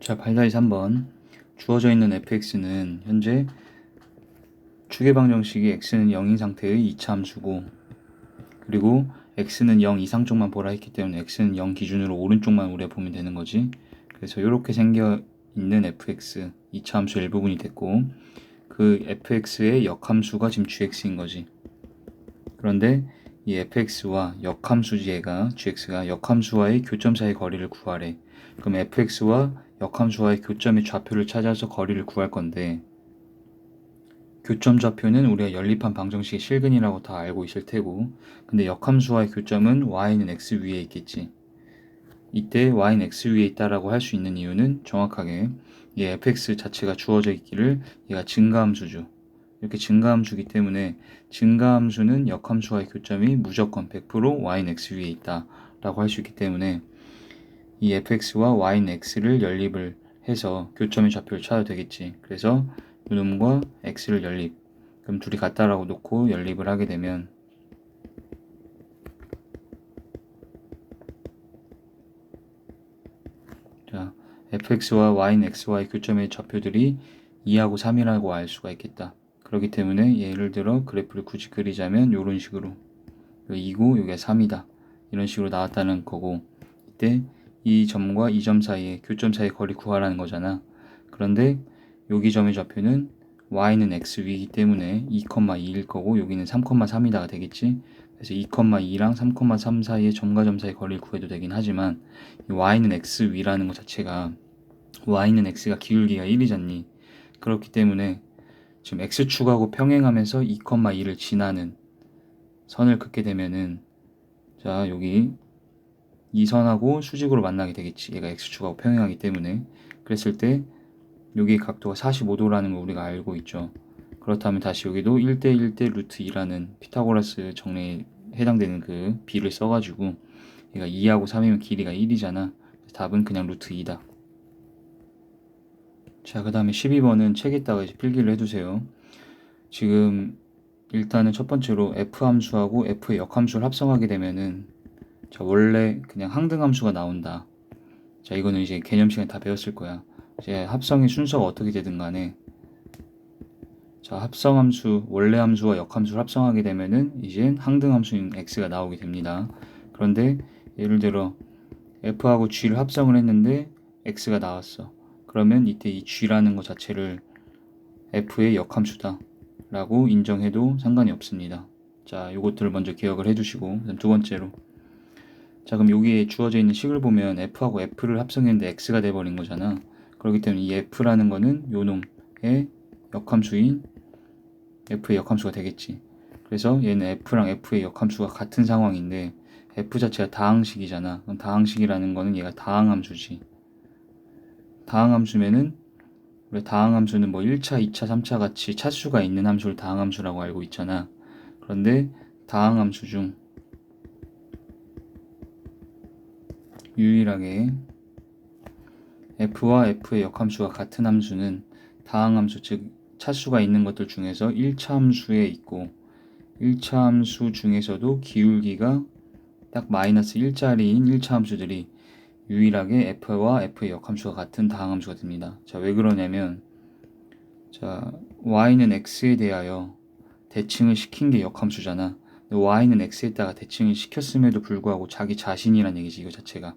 자, 발다이 3번. 주어져 있는 fx는 현재 추계 방정식이 x는 0인 상태의 이차 함수고, 그리고 x는 0 이상 쪽만 보라 했기 때문에 x는 0 기준으로 오른쪽만 우려 보면 되는 거지. 그래서 이렇게 생겨 있는 fx 이차 함수 일부분이 됐고, 그 fx의 역함수가 지금 gx인 거지. 그런데 이 fx와 역함수지, 얘가 gx가 역함수와의 교점 사이 거리를 구하래. 그럼 fx와 역함수와의 교점의 좌표를 찾아서 거리를 구할 건데, 교점 좌표는 우리가 연립한 방정식의 실근이라고 다 알고 있을 테고, 근데 역함수와의 교점은 y는 x 위에 있겠지. 이때 y는 x 위에 있다라고 할 수 있는 이유는 정확하게 이 fx 자체가 주어져 있기를 얘가 증가함수죠. 이렇게 증가함수기 때문에 증가함수는 역함수와의 교점이 무조건 100% y는 x 위에 있다 라고 할 수 있기 때문에 이 fx와 y는 x를 연립을 해서 교점의 좌표를 찾아도 되겠지. 그래서 이놈과 x를 연립, 그럼 둘이 같다라고 놓고 연립을 하게 되면, 자, fx와 y는 x와의 교점의 좌표들이 2하고 3이라고 알 수가 있겠다. 그렇기 때문에 예를 들어 그래프를 굳이 그리자면 이런 식으로 2고 여기가 3이다 이런 식으로 나왔다는 거고, 이때 이 점과 이 점 사이에 교점 사이 거리 구하라는 거잖아. 그런데 여기 점의 좌표는 y는 x 위이기 때문에 2,2일 거고 여기는 3,3이다가 되겠지. 그래서 2,2랑 3,3 사이의 점과 점 사이 거리를 구해도 되긴 하지만, 이 y는 x 위라는 것 자체가 y는 x가 기울기가 1이잖니. 그렇기 때문에 지금 x축하고 평행하면서 2,2를 지나는 선을 긋게 되면은, 자, 여기 이 선하고 수직으로 만나게 되겠지. 얘가 x축하고 평행하기 때문에. 그랬을 때 여기 각도가 45도라는 거 우리가 알고 있죠. 그렇다면 다시 여기도 1대 1대 루트 2라는 피타고라스 정리에 해당되는 그 b를 써가지고 얘가 2하고 3이면 길이가 1이잖아. 답은 그냥 루트 2다. 자, 그 다음에 12번은 책에다가 이제 필기를 해두세요. 지금 일단은 첫 번째로 f 함수하고 f의 역함수를 합성하게 되면은, 자, 원래 그냥 항등함수가 나온다. 자, 이거는 이제 개념 시간에 다 배웠을 거야. 이제 합성의 순서가 어떻게 되든 간에, 자, 합성함수, 원래 함수와 역함수를 합성하게 되면은 이제 항등함수인 x가 나오게 됩니다. 그런데 예를 들어 f하고 g를 합성을 했는데 x가 나왔어. 그러면 이때 이 g라는 것 자체를 f의 역함수다 라고 인정해도 상관이 없습니다. 자, 요것들을 먼저 기억을 해두시고, 그다음 두 번째로, 자, 그럼 여기에 주어져 있는 식을 보면 f하고 f를 합성했는데 x가 돼버린 거잖아. 그렇기 때문에 이 f라는 거는 요 놈의 역함수인 f의 역함수가 되겠지. 그래서 얘는 f랑 f의 역함수가 같은 상황인데 f 자체가 다항식이잖아. 그럼 다항식이라는 거는 얘가 다항함수지. 다항함수면은, 우리 다항함수는 뭐 1차, 2차, 3차 같이 차수가 있는 함수를 다항함수라고 알고 있잖아. 그런데 다항함수 중 유일하게 f와 f의 역함수가 같은 함수는 다항함수, 즉 차수가 있는 것들 중에서 1차 함수에 있고, 1차 함수 중에서도 기울기가 딱 마이너스 1짜리인 1차 함수들이 유일하게 f와 f의 역함수가 같은 다항함수가 됩니다. 자, 왜 그러냐면, 자, y는 x에 대하여 대칭을 시킨 게 역함수잖아. 근데 y는 x에다가 대칭을 시켰음에도 불구하고 자기 자신이란 얘기지, 이거 자체가.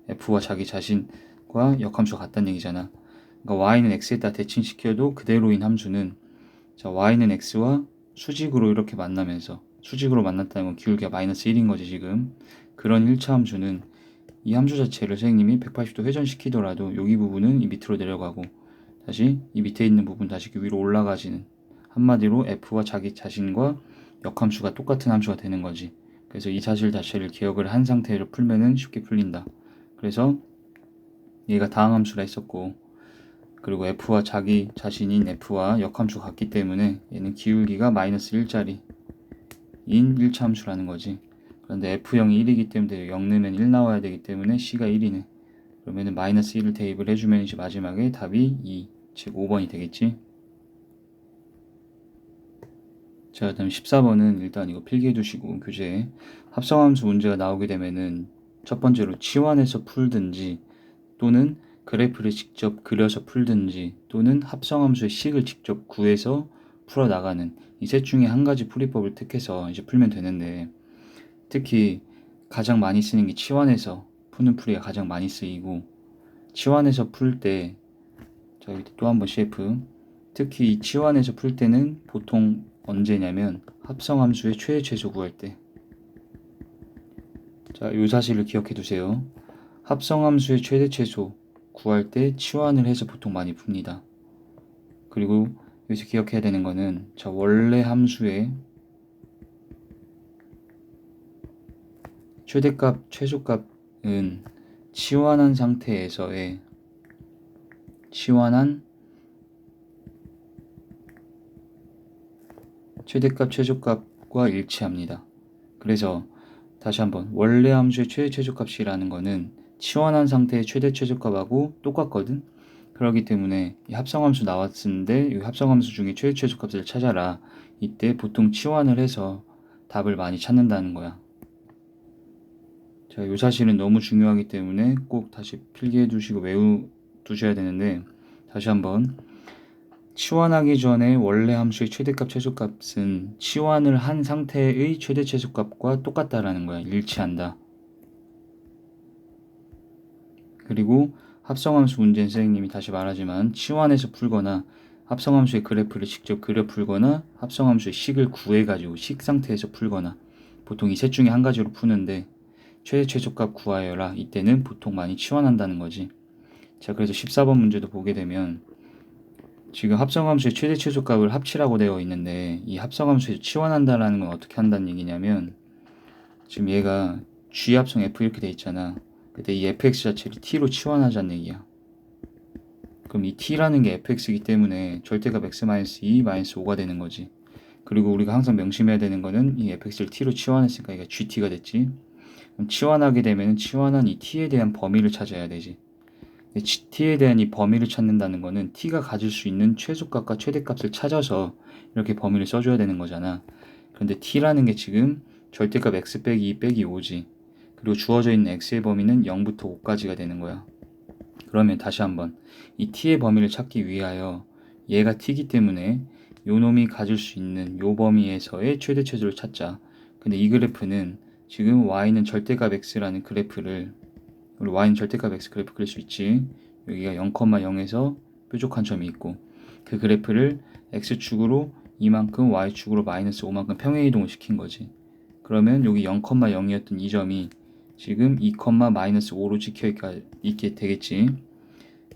f와 자기 자신과 역함수가 같다는 얘기잖아. 그러니까 y는 x에다 대칭시켜도 그대로인 함수는, 자, y는 x와 수직으로 이렇게 만나면서, 수직으로 만났다는 건 기울기가 마이너스 1인 거지 지금. 그런 1차 함수는 이 함수 자체를 선생님이 180도 회전시키더라도 여기 부분은 이 밑으로 내려가고 다시 이 밑에 있는 부분 다시 위로 올라가지는, 한마디로 f와 자기 자신과 역함수가 똑같은 함수가 되는 거지. 그래서 이 사실 자체를 기억을 한 상태로 풀면은 쉽게 풀린다. 그래서 얘가 다항함수라 했었고, 그리고 f와 자기 자신인 f와 역함수가 같기 때문에 얘는 기울기가 마이너스 1짜리인 1차 함수라는 거지. 그런데 f형이 1이기 때문에 0 넣으면 1 나와야 되기 때문에 c가 1이네. 그러면 마이너스 1을 대입을 해주면 이제 마지막에 답이 2, 즉 5번이 되겠지. 자, 그다음 14번은 일단 이거 필기해 두시고, 교재에 합성함수 문제가 나오게 되면은 첫 번째로 치환해서 풀든지 또는 그래프를 직접 그려서 풀든지 또는 합성함수의 식을 직접 구해서 풀어나가는 이 셋 중에 한 가지 풀이법을 택해서 이제 풀면 되는데, 특히 가장 많이 쓰는 게 치환해서 푸는 풀이가 가장 많이 쓰이고, 치환해서 풀 때 자, 또 한번 CF, 특히 이 치환해서 풀 때는 보통 언제냐면 합성함수의 최대 최소 구할 때. 자, 이 사실을 기억해 두세요. 합성함수의 최대 최소 구할 때 치환을 해서 보통 많이 풉니다. 그리고 여기서 기억해야 되는 거는, 자, 원래 함수의 최대값, 최소값은 치환한 상태에서의 치환한 최대값, 최소값과 일치합니다. 그래서 다시 한번, 원래 함수의 최대 최소값이라는 거는 치환한 상태의 최대 최소값하고 똑같거든. 그렇기 때문에 이 합성함수 나왔는데 이 합성함수 중에 최대 최소값을 찾아라. 이때 보통 치환을 해서 답을 많이 찾는다는 거야. 자, 이 사실은 너무 중요하기 때문에 꼭 다시 필기해 두시고 외우 두셔야 되는데, 다시 한번, 치환하기 전에 원래 함수의 최대값, 최소값은 치환을 한 상태의 최대 최소값과 똑같다라는 거야. 일치한다. 그리고 합성함수 문제는 선생님이 다시 말하지만 치환해서 풀거나 합성함수의 그래프를 직접 그려 풀거나 합성함수의 식을 구해가지고 식 상태에서 풀거나 보통 이 셋 중에 한 가지로 푸는데, 최대 최소값 구하여라. 이때는 보통 많이 치환한다는 거지. 자, 그래서 14번 문제도 보게 되면 지금 합성함수의 최대 최소값을 합치라고 되어 있는데, 이 합성함수에서 치환한다라는 건 어떻게 한다는 얘기냐면, 지금 얘가 G 합성 F 이렇게 돼 있잖아. 근데 이 fx 자체를 t로 치환하자는 얘기야. 그럼 이 t라는 게 fx이기 때문에 절대값 x-2 -5가 되는 거지. 그리고 우리가 항상 명심해야 되는 거는 이 fx를 t로 치환했으니까 이게 gt가 됐지. 그럼 치환하게 되면 치환한 이 t에 대한 범위를 찾아야 되지. t에 대한 이 범위를 찾는다는 거는 t가 가질 수 있는 최소값과 최대값을 찾아서 이렇게 범위를 써줘야 되는 거잖아. 그런데 t라는 게 지금 절대값 x 빼기 2 빼기 5지. 그리고 주어져 있는 x의 범위는 0부터 5까지가 되는 거야. 그러면 다시 한번, 이 t의 범위를 찾기 위하여 얘가 t이기 때문에 요 놈이 가질 수 있는 요 범위에서의 최대 최소를 찾자. 근데 이 그래프는 지금 y는 절대값 x라는 그래프를, 우리 y는 절대값 x 그래프 그릴 수 있지. 여기가 0,0에서 뾰족한 점이 있고, 그 그래프를 x축으로 이만큼 y축으로 마이너스 5만큼 평행 이동을 시킨 거지. 그러면 여기 0,0이었던 이 점이 지금 2, -5로 찍혀 있게 되겠지.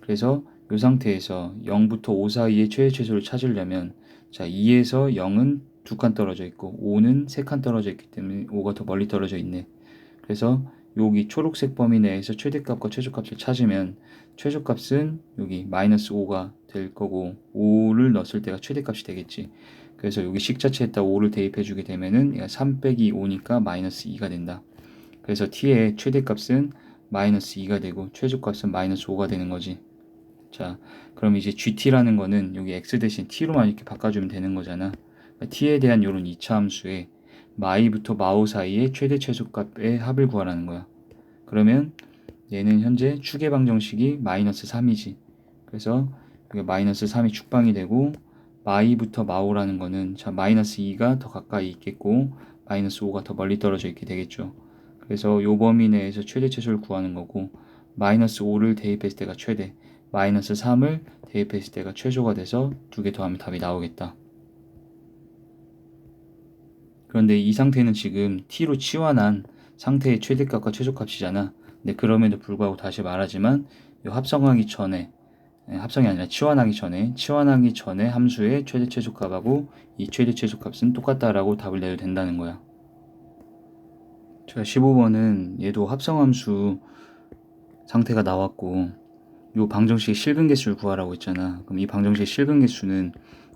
그래서 이 상태에서 0부터 5 사이의 최대 최소를 찾으려면, 자, 2에서 0은 2칸 떨어져 있고 5는 3칸 떨어져 있기 때문에 5가 더 멀리 떨어져 있네. 그래서 여기 초록색 범위 내에서 최대값과 최소값을 찾으면 최소값은 여기 -5가 될 거고 5를 넣었을 때가 최대값이 되겠지. 그래서 여기 식 자체에다 5를 대입해 주게 되면은 얘가 3 빼기 5니까 -2가 된다. 그래서 t의 최대값은 -2가 되고 최소값은 -5가 되는 거지. 자, 그럼 이제 gt라는 거는 여기 x 대신 t로만 이렇게 바꿔주면 되는 거잖아. 그러니까 t에 대한 요런 2차 함수에 마이부터 마오 사이의 최대 최소값의 합을 구하라는 거야. 그러면 얘는 현재 축의 방정식이 -3이지. 그래서 여기 -3이 축방이 되고, 마이부터 마오라는 거는 자 -2가 더 가까이 있겠고 -5가 더 멀리 떨어져 있게 되겠죠. 그래서 요 범위 내에서 최대 최소를 구하는 거고, -5를 대입했을 때가 최대, -3을 대입했을 때가 최소가 돼서 두 개 더하면 답이 나오겠다. 그런데 이 상태는 지금 t로 치환한 상태의 최대값과 최소값이잖아. 근데 그럼에도 불구하고 다시 말하지만 이 합성하기 전에, 합성이 아니라 치환하기 전에 함수의 최대 최소값하고 이 최대 최소값은 똑같다라고 답을 내도 된다는 거야. 제가 15번은 얘도 합성함수 상태가 나왔고 이 방정식의 실근 개수를 구하라고 했잖아. 그럼 이 방정식의 실근 개수는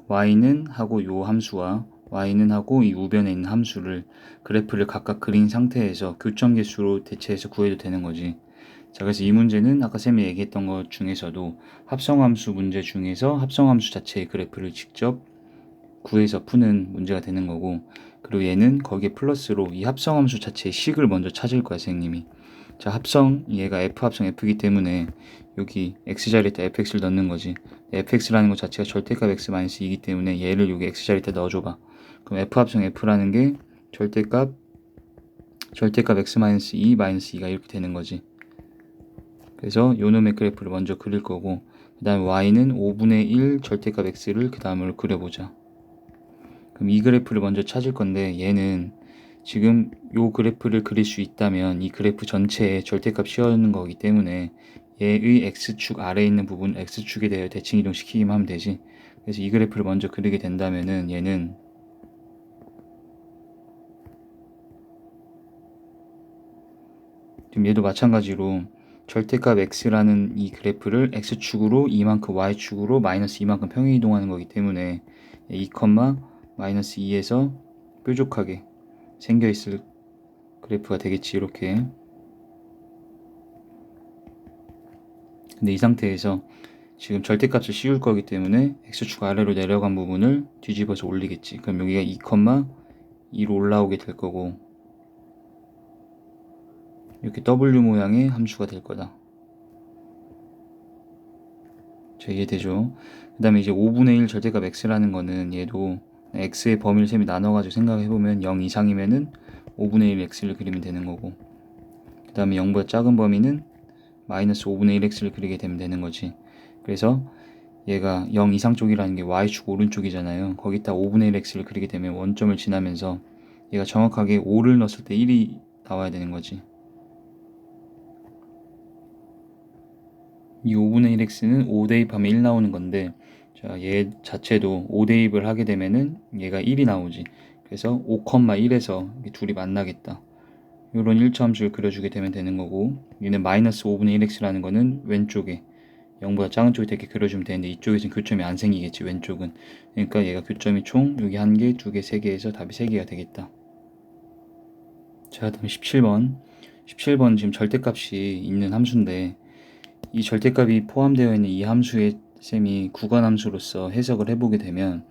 y는 하고 요 함수와 y는 하고 이 우변에 있는 함수를 그래프를 각각 그린 상태에서 교점 개수로 대체해서 구해도 되는 거지. 자, 그래서 이 문제는 아까 쌤이 얘기했던 것 중에서도 합성함수 문제 중에서 합성함수 자체의 그래프를 직접 구해서 푸는 문제가 되는 거고, 그리고 얘는 거기에 플러스로 이 합성함수 자체의 식을 먼저 찾을 거야, 선생님이. 자, 합성, 얘가 f 합성 f이기 때문에 여기 x자리에다 fx를 넣는 거지. fx라는 것 자체가 절대값 x-2이기 때문에 얘를 여기 x자리에다 넣어줘봐. 그럼 f 합성 f라는 게 절대값 x-2 2가 이렇게 되는 거지. 그래서 요놈의 그래프를 먼저 그릴 거고, 그 다음에 y는 5분의 1 절대값 x를 그 다음으로 그려보자. 그럼 이 그래프를 먼저 찾을 건데, 얘는 지금 요 그래프를 그릴 수 있다면 이 그래프 전체에 절대값 씌워주는 거기 때문에 얘의 x축 아래에 있는 부분 x축에 대해 대칭 이동시키기만 하면 되지. 그래서 이 그래프를 먼저 그리게 된다면은 얘는 지금 얘도 마찬가지로 절대값 x라는 이 그래프를 x축으로 이만큼 y축으로 마이너스 이만큼 평행 이동하는 거기 때문에 2, 마이너스 2에서 뾰족하게 생겨 있을 그래프가 되겠지. 이렇게. 근데 이 상태에서 지금 절대값을 씌울 거기 때문에 x축 아래로 내려간 부분을 뒤집어서 올리겠지. 그럼 여기가 2, 2로 올라오게 될 거고, 이렇게 W 모양의 함수가 될 거다. 자, 이해되죠? 그 다음에 이제 5분의 1 절대값 x라는 거는 얘도 x의 범위를 셈이 나눠가지고 생각해보면 0 이상이면은 5분의 1 x를 그리면 되는 거고, 그 다음에 0보다 작은 범위는 마이너스 5분의 1 x를 그리게 되면 되는 거지. 그래서 얘가 0 이상 쪽이라는 게 y축 오른쪽이잖아요. 거기다 5분의 1 x를 그리게 되면 원점을 지나면서 얘가 정확하게 5를 넣었을 때 1이 나와야 되는 거지. 이 5분의 1x는 5 대입하면 1 나오는 건데, 자, 얘 자체도 5 대입을 하게 되면은 얘가 1이 나오지. 그래서 5,1에서 둘이 만나겠다. 이런 1차 함수를 그려주게 되면 되는 거고, 얘는 마이너스 5분의 1x라는 거는 왼쪽에 0보다 작은 쪽에 이렇게 그려주면 되는데, 이쪽에서는 교점이 안 생기겠지, 왼쪽은. 그러니까 얘가 교점이 총 여기 1개, 2개, 3개에서 답이 3개가 되겠다. 자, 다음 17번. 17번 지금 절대값이 있는 함수인데, 이 절대값이 포함되어 있는 이 함수의 셈이 구간함수로서 해석을 해보게 되면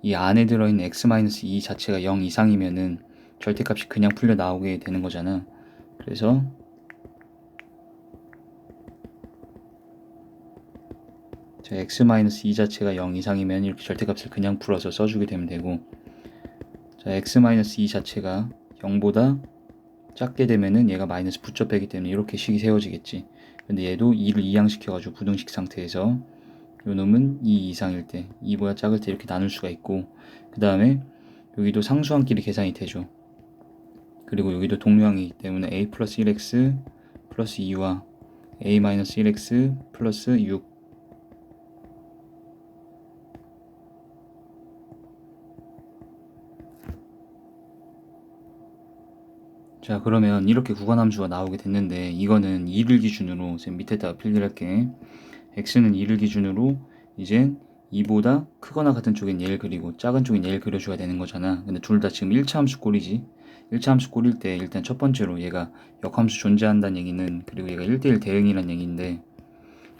이 안에 들어있는 x-2 자체가 0 이상이면은 절대값이 그냥 풀려 나오게 되는 거잖아. 그래서 자, x-2 자체가 0 이상이면 이렇게 절대값을 그냥 풀어서 써주게 되면 되고, 자, x-2 자체가 0보다 작게 되면은 얘가 마이너스 붙여빼기 때문에 이렇게 식이 세워지겠지. 근데 얘도 2를 이항시켜가지고 부등식 상태에서 요 놈은 2 이상일 때, 2보다 작을 때 이렇게 나눌 수가 있고, 그 다음에 여기도 상수항끼리 계산이 되죠. 그리고 여기도 동류항이기 때문에 a 플러스 1x 플러스 2와 a 마이너스 1x 플러스 6, 자, 그러면 이렇게 구간함수가 나오게 됐는데, 이거는 2를 기준으로 밑에다가 필기를 할게. x는 2를 기준으로 이제 2보다 크거나 같은 쪽엔 얘를 그리고 작은 쪽엔 얘를 그려줘야 되는 거잖아. 근데 둘 다 지금 1차 함수 꼴이지. 1차 함수 꼴일 때 일단 첫 번째로 얘가 역함수 존재한다는 얘기는, 그리고 얘가 1대1 대응이란 얘기인데,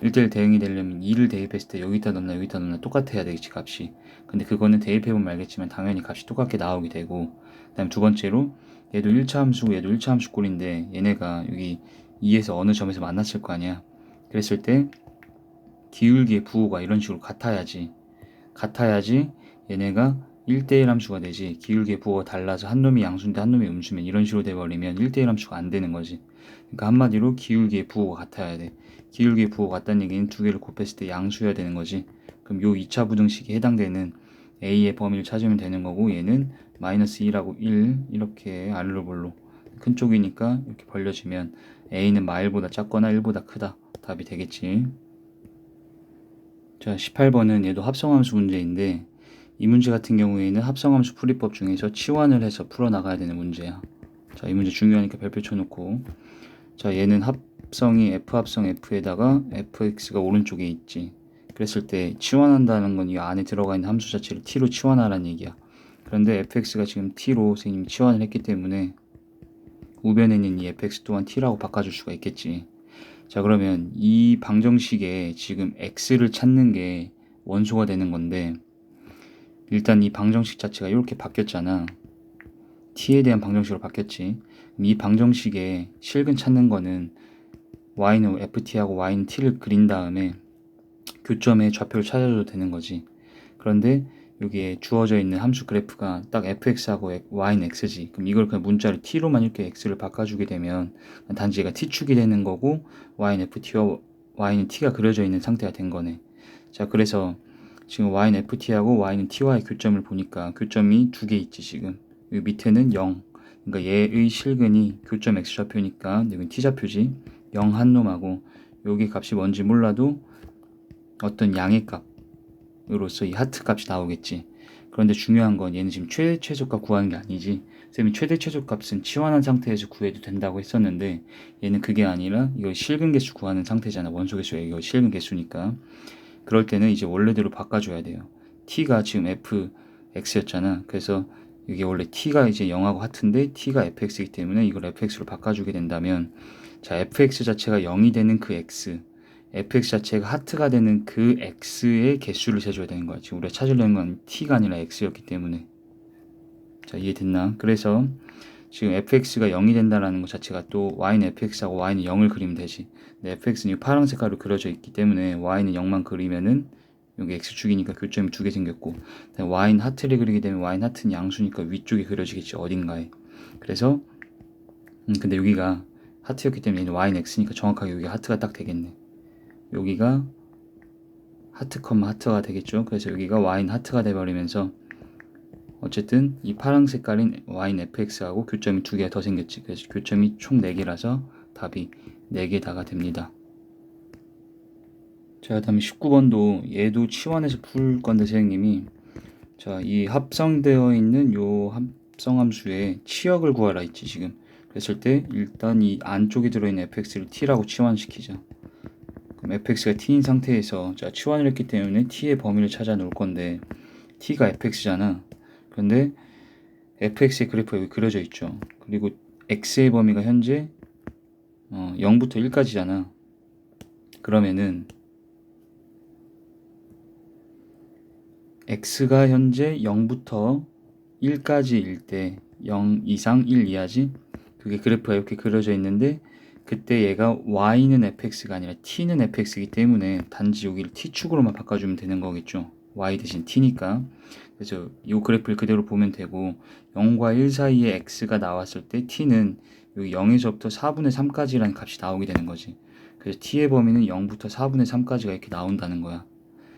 1대1 대응이 되려면 2를 대입했을 때 여기다 넣나 여기다 넣나 똑같아야 되겠지, 값이. 근데 그거는 대입해보면 알겠지만 당연히 값이 똑같게 나오게 되고, 그 다음 두 번째로 얘도 1차 함수 얘도 1차 함수 꼴인데 얘네가 여기 2에서 어느 점에서 만났을 거 아니야. 그랬을 때 기울기의 부호가 이런 식으로 같아야지 얘네가 1대1 함수가 되지. 기울기의 부호가 달라서 한 놈이 양수인데 한 놈이 음수면 이런 식으로 돼버리면 1대1 함수가 안 되는 거지. 그러니까 한마디로 기울기의 부호가 같아야 돼. 기울기의 부호가 같다는 얘기는 두 개를 곱했을 때 양수여야 되는 거지. 그럼 요 2차 부등식에 해당되는 a의 범위를 찾으면 되는 거고, 얘는 마이너스 2라고 1 이렇게 아래로 볼로 큰 쪽이니까 이렇게 벌려지면 a는 마일보다 작거나 1보다 크다. 답이 되겠지. 자, 18번은 얘도 합성함수 문제인데, 이 문제 같은 경우에는 합성함수 풀이법 중에서 치환을 해서 풀어나가야 되는 문제야. 자, 이 문제 중요하니까 별표 쳐놓고, 자, 얘는 합성이 f합성 f에다가 fx가 오른쪽에 있지. 그랬을 때 치환한다는 건 이 안에 들어가 있는 함수 자체를 t로 치환하라는 얘기야. 그런데 fx가 지금 t로 선생님이 치환을 했기 때문에 우변에 있는 이 fx 또한 t라고 바꿔줄 수가 있겠지. 자, 그러면 이 방정식에 지금 x를 찾는 게 원소가 되는 건데, 일단 이 방정식 자체가 이렇게 바뀌었잖아. t에 대한 방정식으로 바뀌었지. 이 방정식에 실근 찾는 거는 y는 ft하고 y는 t를 그린 다음에 교점의 좌표를 찾아줘도 되는 거지. 그런데 여기에 주어져 있는 함수 그래프가 딱 fx하고 y는 x지. 그럼 이걸 그냥 문자를 t로만 이렇게 x를 바꿔주게 되면 단지 얘가 t축이 되는 거고 y는 ft와 y는 t가 그려져 있는 상태가 된 거네. 자, 그래서 지금 y는 ft하고 y는 t와의 교점을 보니까 교점이 두 개 있지 지금. 여기 밑에는 0. 그러니까 얘의 실근이 교점 x좌표니까 여기 t좌표지. 0 한 놈하고 여기 값이 뭔지 몰라도 어떤 양의 값으로서 이 하트 값이 나오겠지. 그런데 중요한 건 얘는 지금 최대 최소값 구하는 게 아니지. 쌤이 최대 최소값은 치환한 상태에서 구해도 된다고 했었는데 얘는 그게 아니라 이거 실근 개수 구하는 상태잖아. 원소 개수야. 이거 실근 개수니까. 그럴 때는 이제 원래대로 바꿔줘야 돼요. t가 지금 fx였잖아. 그래서 이게 원래 t가 이제 0하고 하트인데 t가 fx이기 때문에 이걸 fx로 바꿔주게 된다면 자, fx 자체가 0이 되는 그 x, fx 자체가 하트가 되는 그 x의 개수를 세줘야 되는 거야. 지금 우리가 찾으려는 건 t가 아니라 x였기 때문에. 자, 이해됐나? 그래서 지금 fx가 0이 된다는 것 자체가 또 y는 fx하고 y는 0을 그리면 되지. 근데 fx는 이 파란 색깔로 그려져 있기 때문에 y는 0만 그리면은 여기 x축이니까 교점이 두 개 생겼고 y는 하트를 그리게 되면 y는 하트는 양수니까 위쪽에 그려지겠지 어딘가에. 그래서 근데 여기가 하트였기 때문에 얘는 y는 x니까 정확하게 여기 하트가 딱 되겠네. 여기가 하트 컴마 하트가 되겠죠. 그래서 여기가 y는 하트가 돼버리면서 어쨌든 이 파란 색깔인 y는 fx하고 교점이 두 개 더 생겼지. 그래서 교점이 총 4개라서 답이 4개다가 됩니다. 자, 다음에 19번도 얘도 치환해서 풀 건데 선생님이 자, 이 합성되어 있는 요 합성함수의 치역을 구하라 했지 지금. 그랬을 때 일단 이 안쪽에 들어있는 fx를 t라고 치환시키자. 그럼 fx가 t인 상태에서 자, 치환을 했기 때문에 t의 범위를 찾아 놓을 건데 t가 fx잖아. 그런데 fx의 그래프가 여기 그려져 있죠. 그리고 x의 범위가 현재 0부터 1까지잖아. 그러면은 x가 현재 0부터 1까지일 때 0 이상 1 이하지? 그게 그래프가 이렇게 그려져 있는데 그때 얘가 y는 fx가 아니라 t는 fx이기 때문에 단지 여기를 t축으로만 바꿔주면 되는 거겠죠. y 대신 t니까. 그래서 이 그래프를 그대로 보면 되고 0과 1 사이에 x가 나왔을 때 t는 여기 0에서부터 4분의 3까지라는 값이 나오게 되는 거지. 그래서 t의 범위는 0부터 4분의 3까지가 이렇게 나온다는 거야.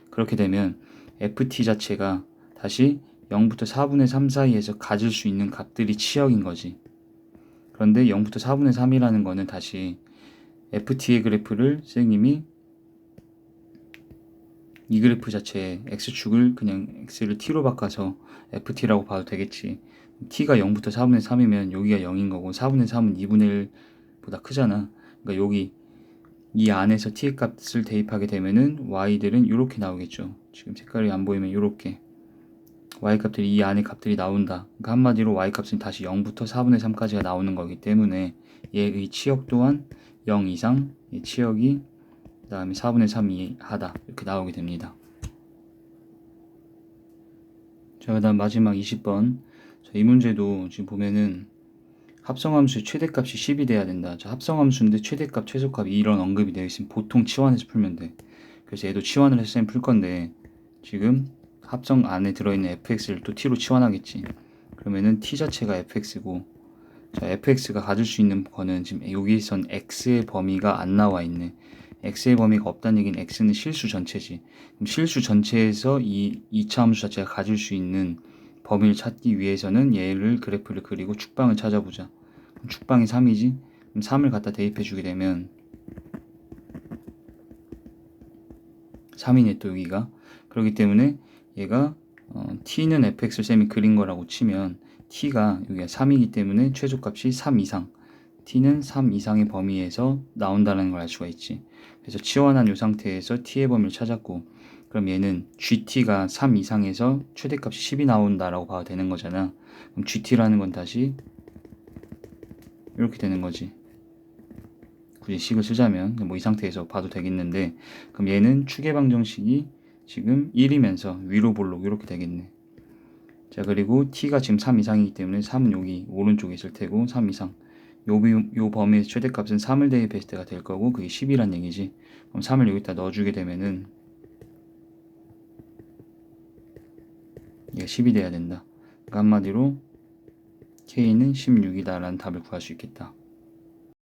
그렇게 되면 ft 자체가 다시 0부터 4분의 3 사이에서 가질 수 있는 값들이 치역인 거지. 그런데 0부터 4분의 3이라는 거는 다시 ft의 그래프를 선생님이 이 그래프 자체에 x축을 그냥 x를 t로 바꿔서 ft라고 봐도 되겠지. t가 0부터 4분의 3이면 여기가 0인 거고 4분의 3은 2분의 1보다 크잖아. 그러니까 여기 이 안에서 t의 값을 대입하게 되면은 y들은 이렇게 나오겠죠. 지금 색깔이 안 보이면 이렇게 y값들이 이 안에 값들이 나온다. 그러니까 한마디로 y값은 다시 0부터 4분의 3까지가 나오는 거기 때문에 얘의 치역 또한 0 이상 이 치역이 그 다음에 4분의 3 이하다 이렇게 나오게 됩니다. 자, 그 다음 마지막 20번. 자, 이 문제도 지금 보면은 합성함수의 최대값이 10이 돼야 된다. 자, 합성함수인데 최대값, 최소값이 이런 언급이 되어 있으면 보통 치환해서 풀면 돼. 그래서 얘도 치환을 해서 풀 건데 지금 합성 안에 들어있는 fx를 또 t로 치환하겠지. 그러면은 t 자체가 fx고 자, fx가 가질 수 있는 거는 지금 여기선 x의 범위가 안 나와 있네. x의 범위가 없다는 얘기는 x는 실수 전체지. 그럼 실수 전체에서 이 2차 함수 자체가 가질 수 있는 범위를 찾기 위해서는 얘를 그래프를 그리고 축방을 찾아보자. 그럼 축방이 3이지? 그럼 3을 갖다 대입해 주게 되면 3이네 또 여기가. 그렇기 때문에 얘가 t는 fx를 쌤이 그린 거라고 치면 t가 여기가 3이기 때문에 최소값이 3 이상 t는 3 이상의 범위에서 나온다는 걸 알 수가 있지. 그래서 치환한 이 상태에서 t의 범위를 찾았고 그럼 얘는 gt가 3 이상에서 최대값이 10이 나온다라고 봐도 되는 거잖아. 그럼 gt라는 건 다시 이렇게 되는 거지. 굳이 식을 쓰자면 뭐 이 상태에서 봐도 되겠는데 그럼 얘는 추계 방정식이 지금 1이면서 위로 볼록 이렇게 되겠네. 자, 그리고 t가 지금 3 이상이기 때문에 3은 여기 오른쪽에 있을 테고 3 이상 요 범위에서 최대값은 3을 대입했을 때가 될 거고 그게 10이란 얘기지. 그럼 3을 여기다 넣어주게 되면은 얘가 10이 돼야 된다. 그러니까 한마디로 K는 16이다 라는 답을 구할 수 있겠다.